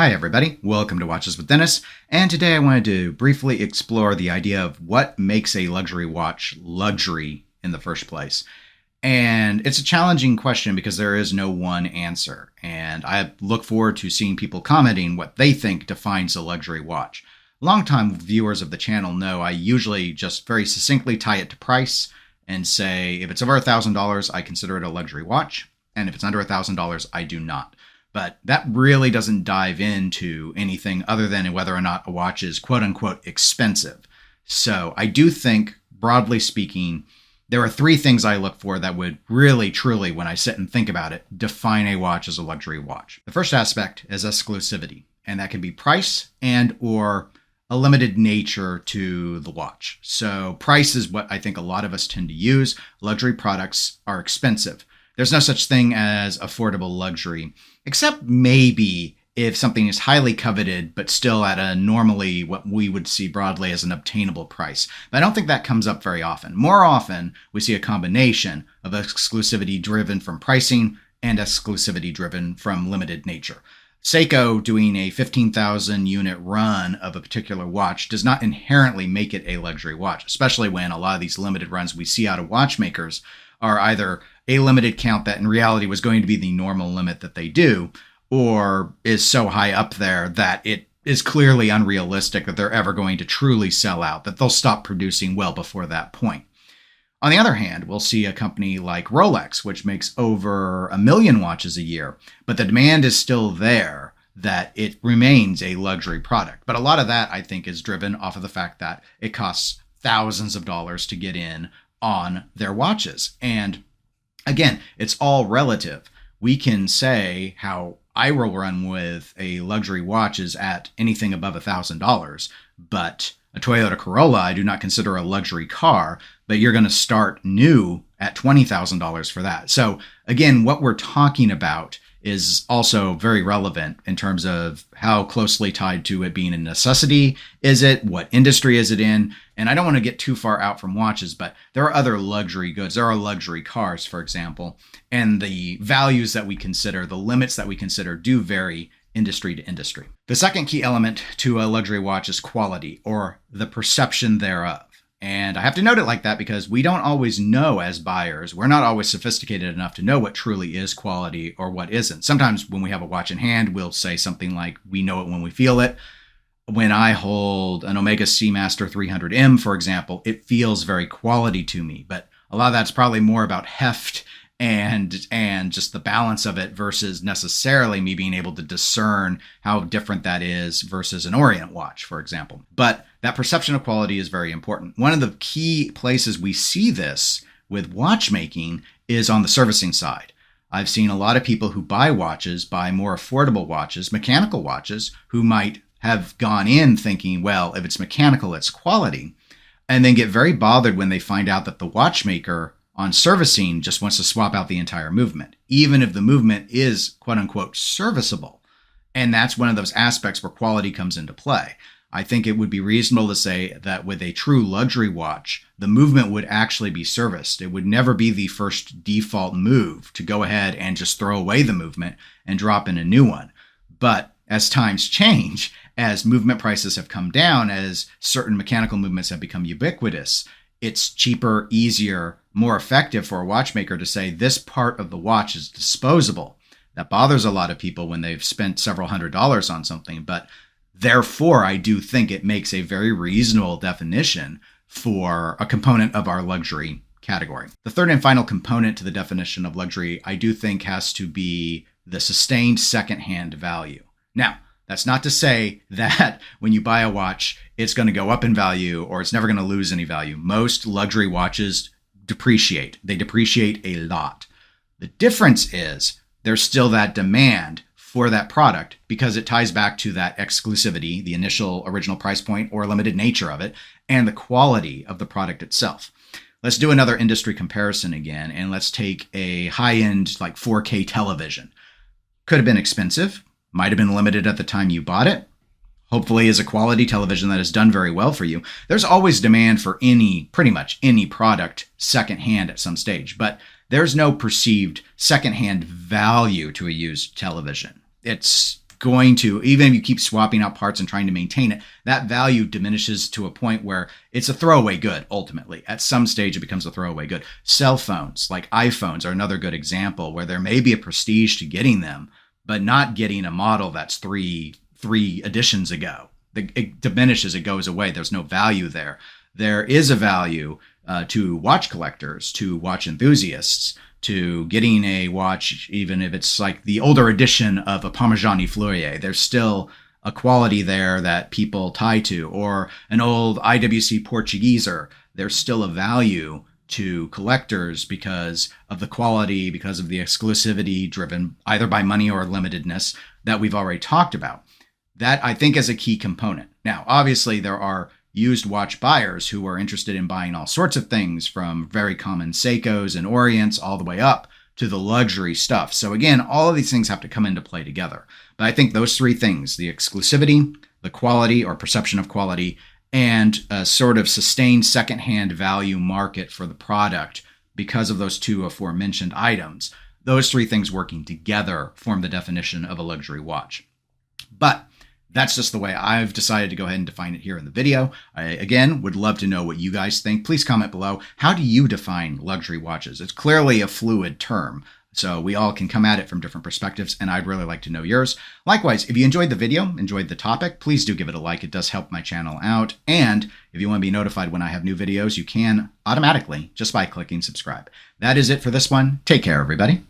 Hi everybody, welcome to Watches with Dennis, and today I wanted to briefly explore the idea of what makes a luxury watch luxury in the first place. And it's a challenging question because there is no one answer, and I look forward to seeing people commenting what they think defines a luxury watch. Longtime viewers of the channel know I usually just very succinctly tie it to price and say if it's over $1,000 I consider it a luxury watch, and if it's under $1,000 I do not. But that really doesn't dive into anything other than whether or not a watch is quote-unquote expensive. So I do think, broadly speaking, there are three things I look for that would really, truly, when I sit and think about it, define a watch as a luxury watch. The first aspect is exclusivity, and that can be price and or a limited nature to the watch. So price is what I think a lot of us tend to use. Luxury products are expensive. There's no such thing as affordable luxury, except maybe if something is highly coveted, but still at a normally what we would see broadly as an obtainable price. But I don't think that comes up very often. More often, we see a combination of exclusivity driven from pricing and exclusivity driven from limited nature. Seiko doing a 15,000 unit run of a particular watch does not inherently make it a luxury watch, especially when a lot of these limited runs we see out of watchmakers are either a limited count that in reality was going to be the normal limit that they do, or is so high up there that it is clearly unrealistic that they're ever going to truly sell out, that they'll stop producing well before that point. On the other hand, we'll see a company like Rolex, which makes over 1 million watches a year, but the demand is still there that it remains a luxury product. But a lot of that, I think, is driven off of the fact that it costs thousands of dollars to get in on their watches. And again, it's all relative. We can say how I will run with a luxury watch is at anything above $1,000, but a Toyota Corolla I do not consider a luxury car, but you're going to start new at $20,000 for that. So again, what we're talking about is also very relevant in terms of how closely tied to it being a necessity is it, what industry is it in, and I don't want to get too far out from watches, but there are other luxury goods. There are luxury cars, for example, and the values that we consider, the limits that we consider do vary industry to industry. The second key element to a luxury watch is quality, or the perception thereof. And I have to note it like that because we don't always know as buyers. We're not always sophisticated enough to know what truly is quality or what isn't. Sometimes when we have a watch in hand, we'll say something like, we know it when we feel it. When I hold an Omega Seamaster 300M, for example, it feels very quality to me. But a lot of that's probably more about heft and just the balance of it versus necessarily me being able to discern how different that is versus an Orient watch, for example. But that perception of quality is very important. One of the key places we see this with watchmaking is on the servicing side. I've seen a lot of people who buy watches, buy more affordable watches, mechanical watches, who might have gone in thinking, well, if it's mechanical, it's quality, and then get very bothered when they find out that the watchmaker on servicing just wants to swap out the entire movement, even if the movement is quote unquote serviceable. And that's one of those aspects where quality comes into play. I think it would be reasonable to say that with a true luxury watch, the movement would actually be serviced. It would never be the first default move to go ahead and just throw away the movement and drop in a new one. But as times change, as movement prices have come down, as certain mechanical movements have become ubiquitous, it's cheaper, easier, more effective for a watchmaker to say this part of the watch is disposable. That bothers a lot of people when they've spent several $100s on something, but therefore I do think it makes a very reasonable definition for a component of our luxury category. The third and final component to the definition of luxury, I do think, has to be the sustained secondhand value. Now, that's not to say that when you buy a watch, it's going to go up in value or it's never going to lose any value. Most luxury watches depreciate. They depreciate a lot. The difference is there's still that demand for that product because it ties back to that exclusivity, the initial original price point or limited nature of it, and the quality of the product itself. Let's do another industry comparison again, and let's take a high-end like 4K television. Could have been expensive, might have been limited at the time you bought it. Hopefully is a quality television that has done very well for you. There's always demand for pretty much any product secondhand at some stage, but there's no perceived secondhand value to a used television. It's going to, even if you keep swapping out parts and trying to maintain it, that value diminishes to a point where it's a throwaway good. Ultimately, at some stage, it becomes a throwaway good. Cell phones, like iPhones, are another good example where there may be a prestige to getting them, but not getting a model that's three editions ago. It diminishes, it goes away. There's no value there. There is a value to watch collectors, to watch enthusiasts, to getting a watch, even if it's like the older edition of a Parmigiani Fleurier. There's still a quality there that people tie to, or an old IWC Portugueser. There's still a value to collectors because of the quality, because of the exclusivity driven either by money or limitedness that we've already talked about. That, I think, is a key component. Now, obviously, there are used watch buyers who are interested in buying all sorts of things, from very common Seikos and Orients all the way up to the luxury stuff. So again, all of these things have to come into play together. But I think those three things, the exclusivity, the quality or perception of quality, and a sort of sustained secondhand value market for the product because of those two aforementioned items, those three things working together form the definition of a luxury watch. But that's just the way I've decided to go ahead and define it here in the video. I, again, would love to know what you guys think. Please comment below. How do you define luxury watches? It's clearly a fluid term, so we all can come at it from different perspectives, and I'd really like to know yours. Likewise, if you enjoyed the video, enjoyed the topic, please do give it a like. It does help my channel out. And if you want to be notified when I have new videos, you can automatically just by clicking subscribe. That is it for this one. Take care, everybody.